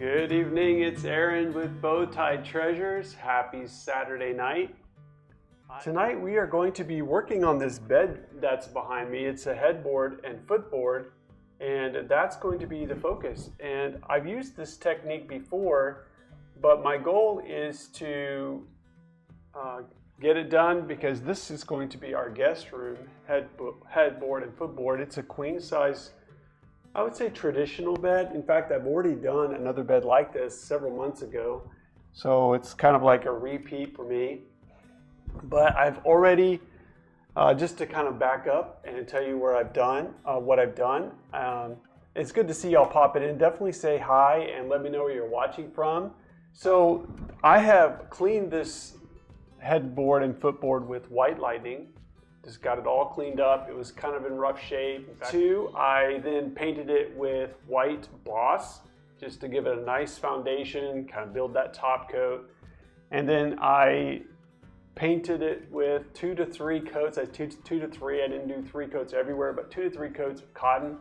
Good evening, it's Aaron with Bowtie Treasures. Happy Saturday night. Tonight we are going to be working on this bed that's behind me. It's a headboard and footboard, and that's going to be the focus. And I've used this technique before, but my goal is to get it done because this is going to be our guest room headboard and footboard. It's a queen size, I would say, traditional bed. In fact, I've already done another bed like this several months ago, so it's kind of like a repeat for me. But I've already, just to kind of back up and tell you where I've done, what I've done. It's good to see y'all popping in. Definitely say hi and let me know where you're watching from. So I have cleaned this headboard and footboard with white lightning. Just got it all cleaned up. It was kind of in rough shape. I then painted it with white gloss just to give it a nice foundation, kind of build that top coat. And then I painted it with 2 to 3 coats. I did 2 to 3. I didn't do 3 coats everywhere, but 2 to 3 coats of cotton.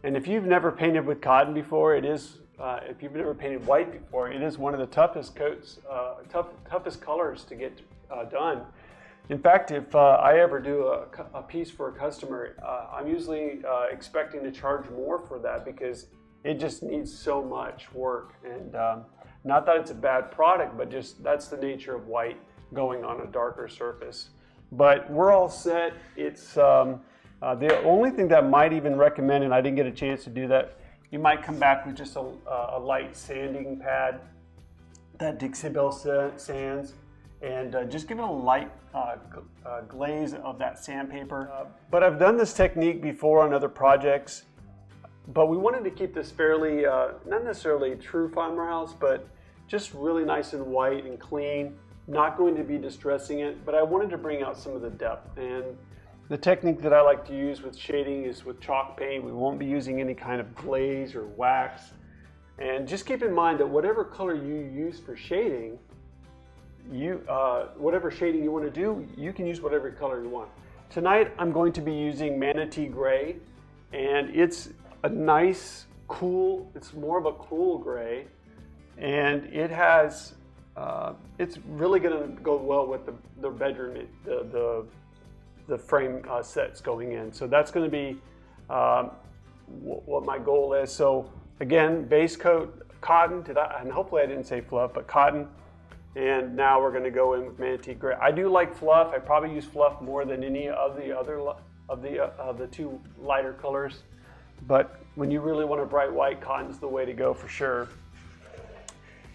And if you've never painted with cotton before, if you've never painted white before, it is one of the toughest coats, toughest colors to get done. In fact, if I ever do a piece for a customer, I'm usually expecting to charge more for that because it just needs so much work. And not that it's a bad product, but just that's the nature of white going on a darker surface. But we're all set. It's the only thing that I might even recommend, and I didn't get a chance to do that, you might come back with just a light sanding pad, that Dixie Belle sands, and just give it a light glaze of that sandpaper. But I've done this technique before on other projects, but we wanted to keep this fairly, not necessarily true farmhouse, but just really nice and white and clean. Not going to be distressing it, but I wanted to bring out some of the depth. And the technique that I like to use with shading is with chalk paint. We won't be using any kind of glaze or wax. And just keep in mind that whatever color you use for shading, whatever shading you want to do, you can use whatever color you want. Tonight I'm going to be using Manatee Gray, and it's a nice, cool, it's more of a cool gray, and it has, it's really going to go well with the bedroom, the frame sets going in. So that's going to be what my goal is. So again, base coat cotton, and hopefully I didn't say fluff, but cotton. And now we're going to go in with Manatee Gray. I do like fluff. I probably use fluff more than any of the other of the 2 lighter colors. But when you really want a bright white, cotton's the way to go for sure.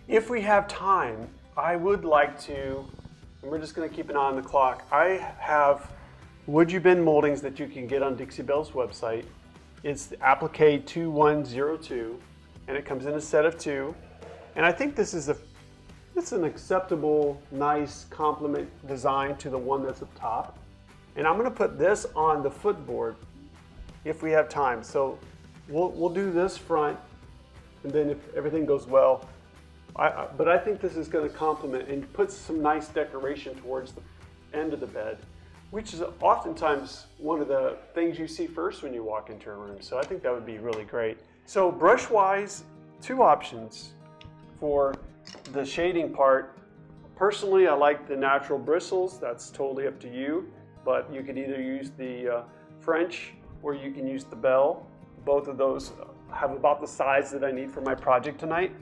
If we have time, I would like to, and we're just going to keep an eye on the clock. I have Wood-U-Bend moldings that you can get on Dixie Belle's website. It's the applique 2102, and it comes in a set of 2. And I think this is it's an acceptable, nice complement design to the one that's up top. And I'm going to put this on the footboard if we have time. So we'll do this front, and then if everything goes well, but I think this is going to complement and put some nice decoration towards the end of the bed, which is oftentimes one of the things you see first when you walk into a room. So I think that would be really great. So brush-wise, 2 options for the shading part. Personally, I like the natural bristles. That's totally up to you, but you could either use the French or you can use the Belle. Both of those have about the size that I need for my project tonight.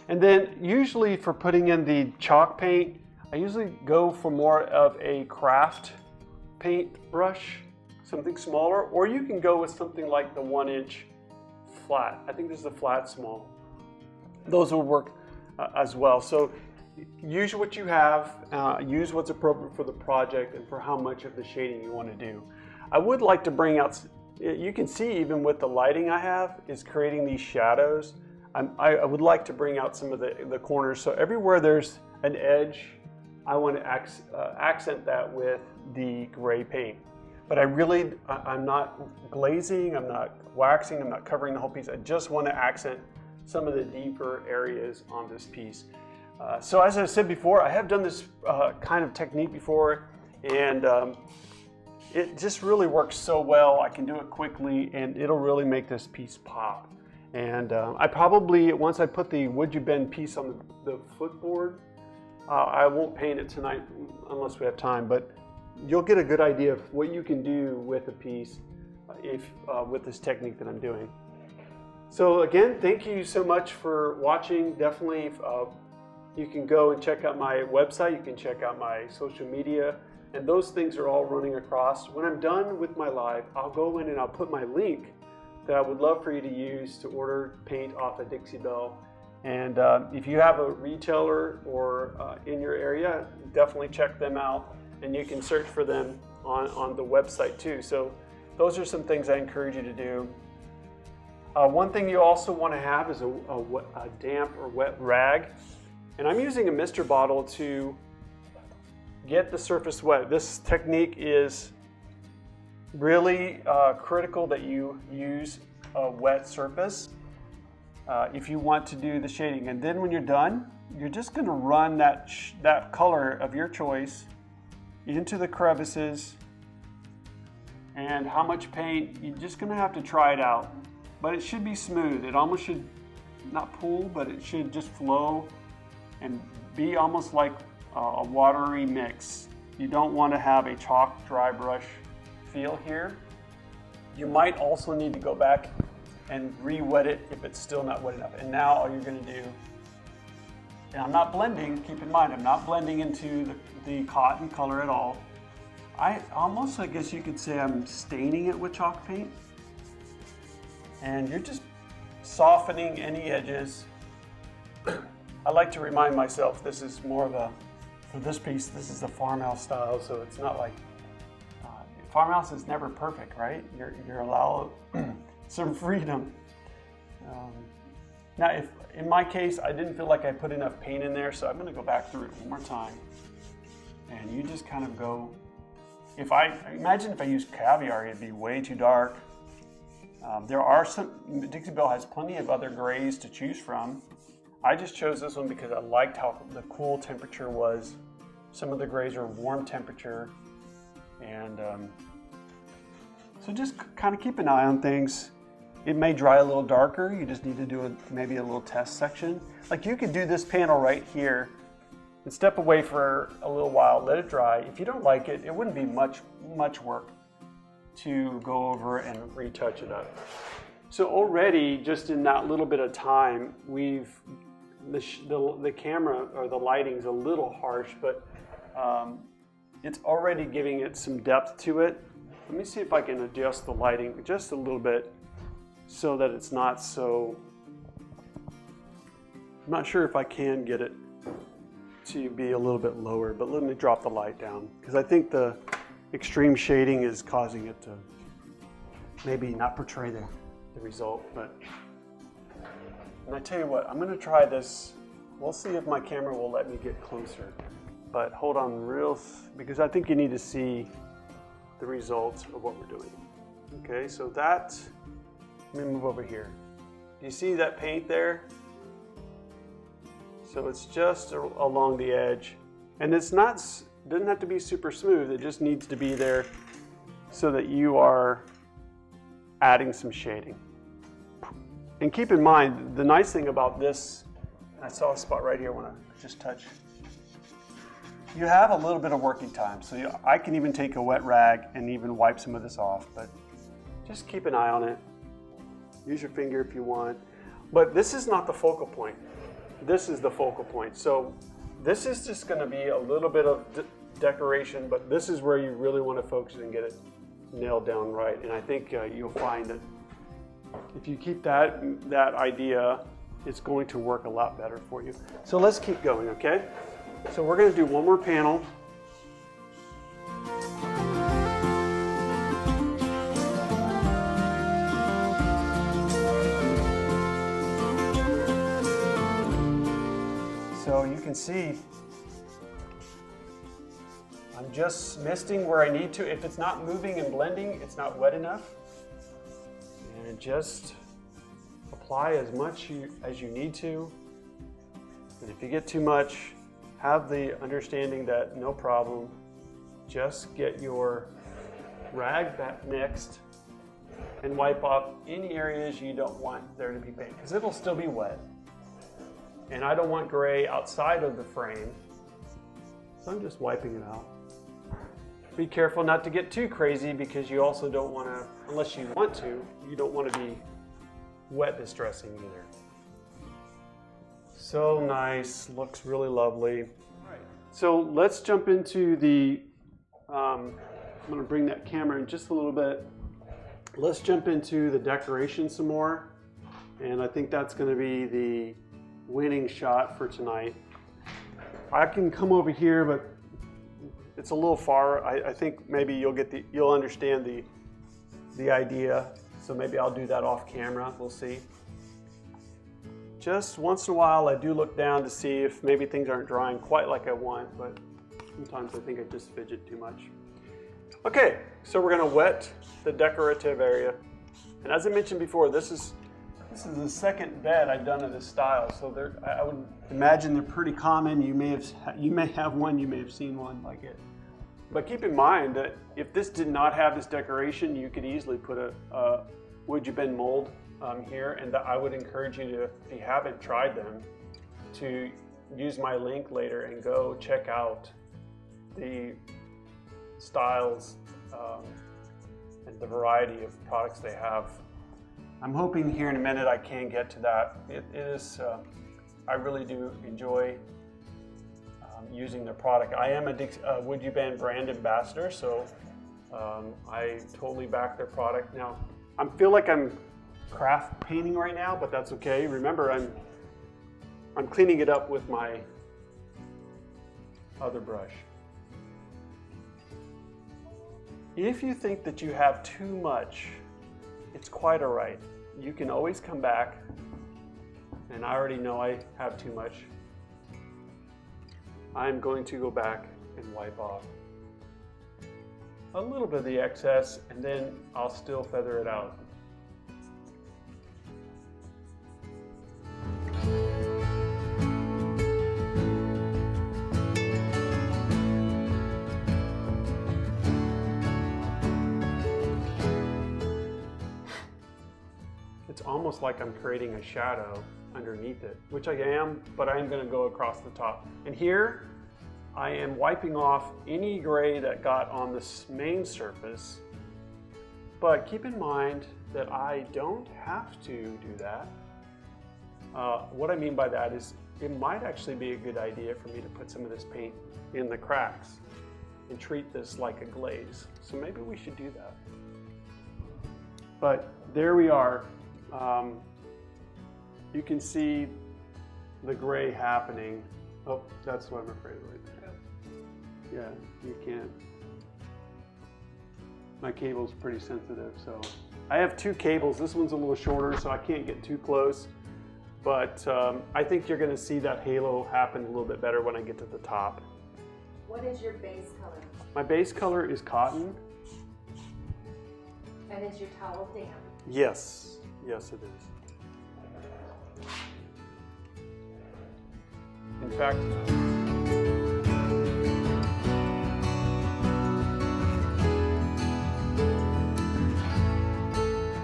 And then usually for putting in the chalk paint, I usually go for more of a craft paint brush, something smaller, or you can go with something like the 1-inch flat. I think this is a flat small. Those will work as well. So use what you have, use what's appropriate for the project and for how much of the shading you want to do. I would like to bring out, you can see even with the lighting I have, is creating these shadows. I would like to bring out some of the corners. So everywhere there's an edge, I want to accent that with the gray paint. But I'm not glazing, I'm not waxing, I'm not covering the whole piece. I just want to accent some of the deeper areas on this piece. So as I said before, I have done this kind of technique before, and it just really works so well. I can do it quickly, and it'll really make this piece pop. And I probably, once I put the Wood-U-Bend piece on the footboard, I won't paint it tonight unless we have time, but you'll get a good idea of what you can do with a piece with this technique that I'm doing. So again, thank you so much for watching. Definitely, you can go and check out my website. You can check out my social media, and those things are all running across. When I'm done with my live, I'll go in and I'll put my link that I would love for you to use to order paint off of Dixie Belle. And if you have a retailer or in your area, definitely check them out, and you can search for them on the website too. So those are some things I encourage you to do. One thing you also want to have is a damp or wet rag. And I'm using a mister bottle to get the surface wet. This technique is really critical that you use a wet surface if you want to do the shading. And then when you're done, you're just going to run that color of your choice into the crevices. And how much paint, you're just going to have to try it out. But it should be smooth. It almost should not pool, but it should just flow and be almost like a watery mix. You don't want to have a chalk dry brush feel here. You might also need to go back and re-wet it if it's still not wet enough. And now all you're going to do, and I'm not blending, keep in mind, I'm not blending into the cotton color at all. I guess you could say I'm staining it with chalk paint. And you're just softening any edges. I like to remind myself this is more of for this piece, this is the farmhouse style, so it's not like, farmhouse is never perfect, right? You're allowed some freedom. Now, if in my case, I didn't feel like I put enough paint in there, so I'm gonna go back through it one more time. And you just kind of go, imagine if I used caviar, it'd be way too dark. There are Dixie Belle has plenty of other grays to choose from. I just chose this one because I liked how the cool temperature was. Some of the grays are warm temperature. And so just kind of keep an eye on things. It may dry a little darker. You just need to do maybe a little test section. Like you could do this panel right here and step away for a little while, let it dry. If you don't like it, it wouldn't be much work to go over and retouch it up. So already, just in that little bit of time, the camera or the lighting's a little harsh, but it's already giving it some depth to it. Let me see if I can adjust the lighting just a little bit so that it's not so, I'm not sure if I can get it to be a little bit lower, but let me drop the light down because I think the extreme shading is causing it to maybe not portray the result. And I tell you what, I'm gonna try this. We'll see if my camera will let me get closer, but hold on because I think you need to see the results of what we're doing. Okay, so let me move over here. Do you see that paint there? So it's just along the edge, and doesn't have to be super smooth. It just needs to be there so that you are adding some shading. And keep in mind, the nice thing about this, I saw a spot right here when I just touched. You have a little bit of working time, so I can even take a wet rag and even wipe some of this off, but just keep an eye on it. Use your finger if you want. But this is not the focal point. This is the focal point. So this is just going to be a little bit of decoration, but this is where you really want to focus and get it nailed down right. And I think you'll find that if you keep that idea, it's going to work a lot better for you. So let's keep going, okay? So we're going to do one more panel. So you can see I'm just misting where I need to. If it's not moving and blending, it's not wet enough. And just apply as much as you need to. And if you get too much, have the understanding that no problem. Just get your rag back next and wipe off any areas you don't want there to be paint, because it'll still be wet. And I don't want gray outside of the frame, so I'm just wiping it out. Be careful not to get too crazy, because you also don't want to, unless you want to, you don't want to be wet distressing either. So nice, looks really lovely. All right, so let's jump into the, I'm going to bring that camera in just a little bit. Let's jump into the decoration some more, and I think that's going to be the winning shot for tonight. I can come over here, but it's a little far. I think maybe you'll understand the idea. So maybe I'll do that off camera. We'll see. Just once in a while, I do look down to see if maybe things aren't drying quite like I want, but sometimes I think I just fidget too much. Okay, so we're going to wet the decorative area, and as I mentioned before, this is the second bed I've done of this style. So I would imagine they're pretty common. You may have one, you may have seen one like it. But keep in mind that if this did not have this decoration, you could easily put a Wood-U-Bend mold here, and I would encourage you to, if you haven't tried them, to use my link later and go check out the styles and the variety of products they have. I'm hoping here in a minute I can get to that. It is, I really do enjoy using their product. I am a Wood-U-Bend brand ambassador, so I totally back their product. Now, I feel like I'm craft painting right now, but that's okay. Remember, I'm cleaning it up with my other brush. If you think that you have too much, it's quite all right. You can always come back, and I already know I have too much. I'm going to go back and wipe off a little bit of the excess, and then I'll still feather it out. It's almost like I'm creating a shadow underneath it, which I am, but I am going to go across the top. And here I am wiping off any gray that got on this main surface, but keep in mind that I don't have to do that. What I mean by that is it might actually be a good idea for me to put some of this paint in the cracks and treat this like a glaze. So maybe we should do that. But there we are. You can see the gray happening. Oh, that's what I'm afraid of right there. Yeah, you can't. My cable's pretty sensitive, so. I have two cables. This one's a little shorter, so I can't get too close. But I think you're gonna see that halo happen a little bit better when I get to the top. What is your base color? My base color is cotton. And is your towel damp? Yes, yes it is. In fact,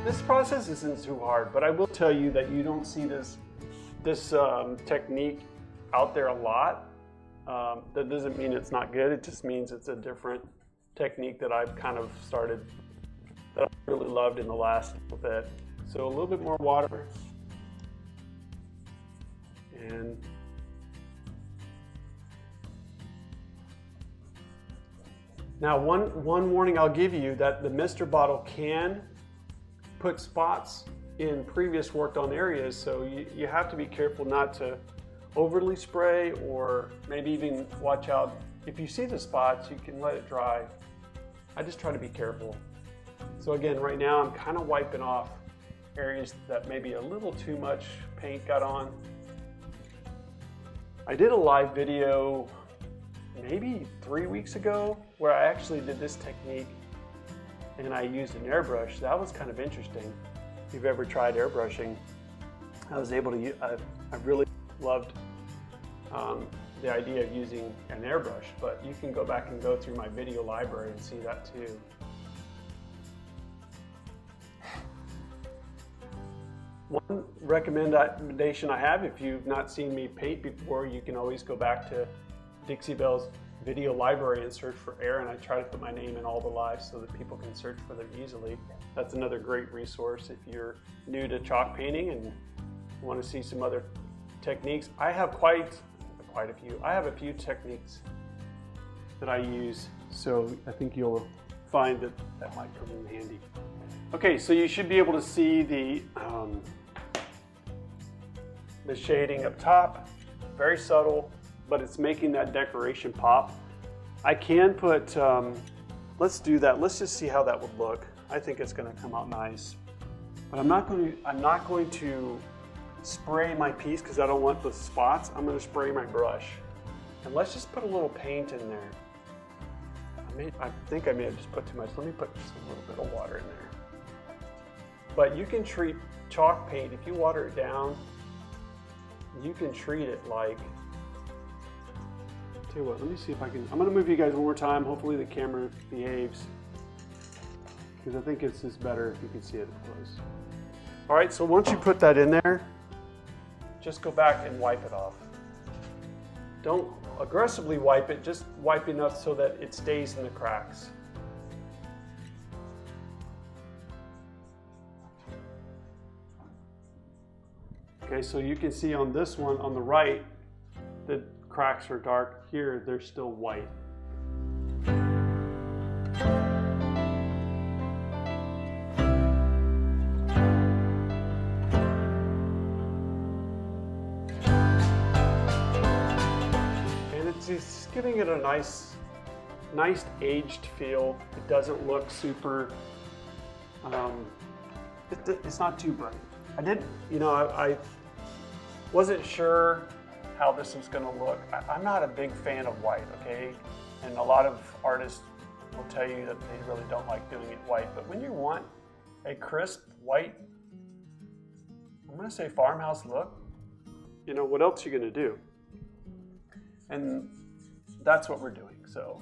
this process isn't too hard, but I will tell you that you don't see this technique out there a lot. That doesn't mean it's not good, it just means it's a different technique that I've kind of started, that I really loved in the last little bit. So a little bit more water. And now one warning I'll give you, that the mister bottle can put spots in previous worked on areas, so you have to be careful not to overly spray, or maybe even watch out. If you see the spots, you can let it dry. I just try to be careful. So again, right now I'm kind of wiping off areas that maybe a little too much paint got on. I did a live video maybe 3 weeks ago where I actually did this technique and I used an airbrush. That was kind of interesting. If you've ever tried airbrushing, I was able to, I really loved the idea of using an airbrush, but you can go back and go through my video library and see that too. One recommendation I have, if you've not seen me paint before, you can always go back to Dixie Belle's video library and search for Aaron. I try to put my name in all the lives so that people can search for them easily. That's another great resource if you're new to chalk painting and want to see some other techniques. I have quite a few. I have a few techniques that I use, so I think you'll find that that might come in handy. Okay, so you should be able to see the shading up top, very subtle, but it's making that decoration pop. I can put, let's do that. Let's just see how that would look. I think it's gonna come out nice. But I'm not going to spray my piece because I don't want the spots. I'm gonna spray my brush. And let's just put a little paint in there. I think I may have just put too much. Let me put just a little bit of water in there. But you can treat chalk paint, if you water it down, you can treat it like, tell you what, let me see if I can, I'm gonna move you guys one more time. Hopefully the camera behaves, because I think it's just better if you can see it up close. All right, so once you put that in there, just go back and wipe it off. Don't aggressively wipe it, just wipe enough so that it stays in the cracks. Okay, so you can see on this one on the right, the cracks are dark. Here, they're still white. And it's giving it a nice aged feel. It doesn't look super, it's not too bright. I wasn't sure how this was going to look. I'm not a big fan of white, okay? And a lot of artists will tell you that they really don't like doing it white. But when you want a crisp white, I'm going to say farmhouse look, what else are you going to do? And that's what we're doing, so.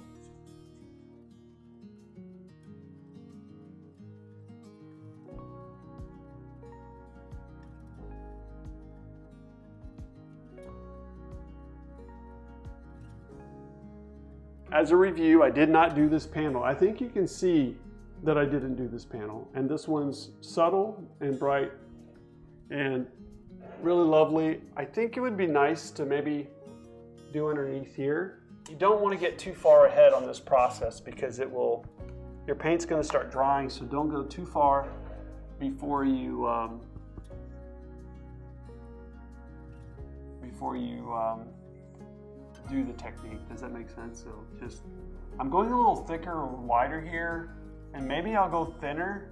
As a review, I did not do this panel. I think you can see that I didn't do this panel. And this one's subtle and bright and really lovely. I think it would be nice to maybe do underneath here. You don't want to get too far ahead on this process because your paint's going to start drying, so don't go too far before you do the technique. Does that make sense? So I'm going a little thicker or wider here, and maybe I'll go thinner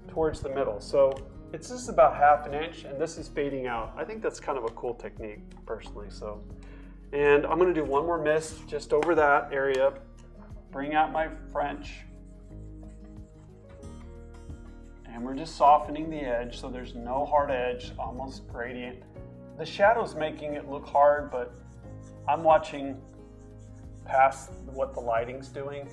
towards the middle. So it's just about 1/2 inch, and this is fading out. I think that's kind of a cool technique personally. So, and I'm gonna do one more mist just over that area, bring out my French, and we're just softening the edge so there's no hard edge, almost gradient. The shadow's making it look hard, but I'm watching past what the lighting's doing.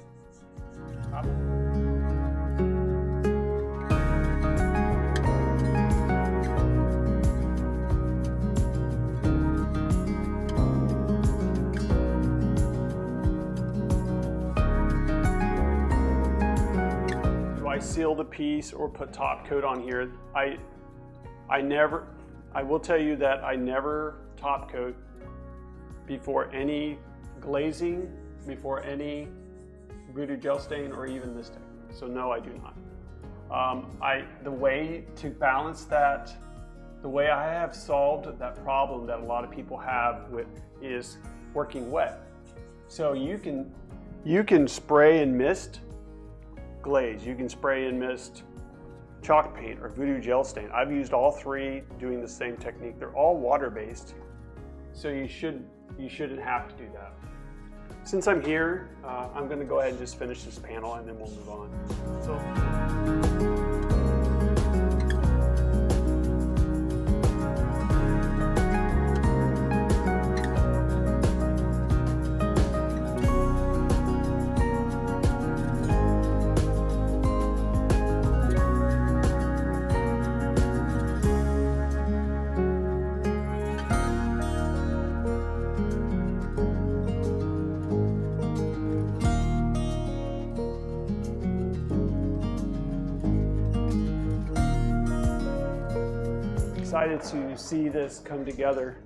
Do I seal the piece or put top coat on here? I will tell you that I never top coat before any glazing, before any Voodoo gel stain, or even this technique. So no, I do not. The way to balance that, the way I have solved that problem that a lot of people have with is working wet. So you can spray and mist glaze, you can spray and mist chalk paint or Voodoo gel stain. I've used all three doing the same technique. They're all water-based, so you shouldn't have to do that. Since I'm here, I'm going to go ahead and just finish this panel and then we'll move on. excited to see this come together.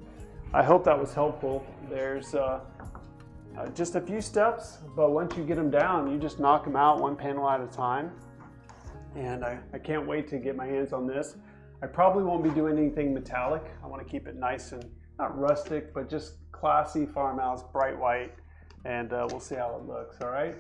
I hope that was helpful. There's just a few steps, but once you get them down, you just knock them out one panel at a time. And I can't wait to get my hands on this. I probably won't be doing anything metallic. I want to keep it nice and not rustic, but just classy farmhouse, bright white, and we'll see how it looks, all right?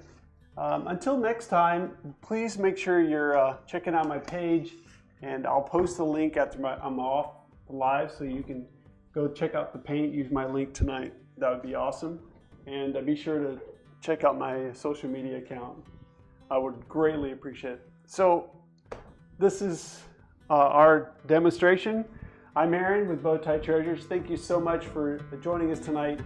Until next time, please make sure you're checking out my page, and I'll post the link after I'm off live, so you can go check out the paint, use my link tonight. That would be awesome. And be sure to check out my social media account. I would greatly appreciate it. So this is our demonstration. I'm Aaron with Bowtie Treasures. Thank you so much for joining us tonight.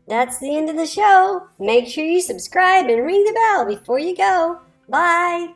That's the end of the show. Make sure you subscribe and ring the bell before you go. Bye.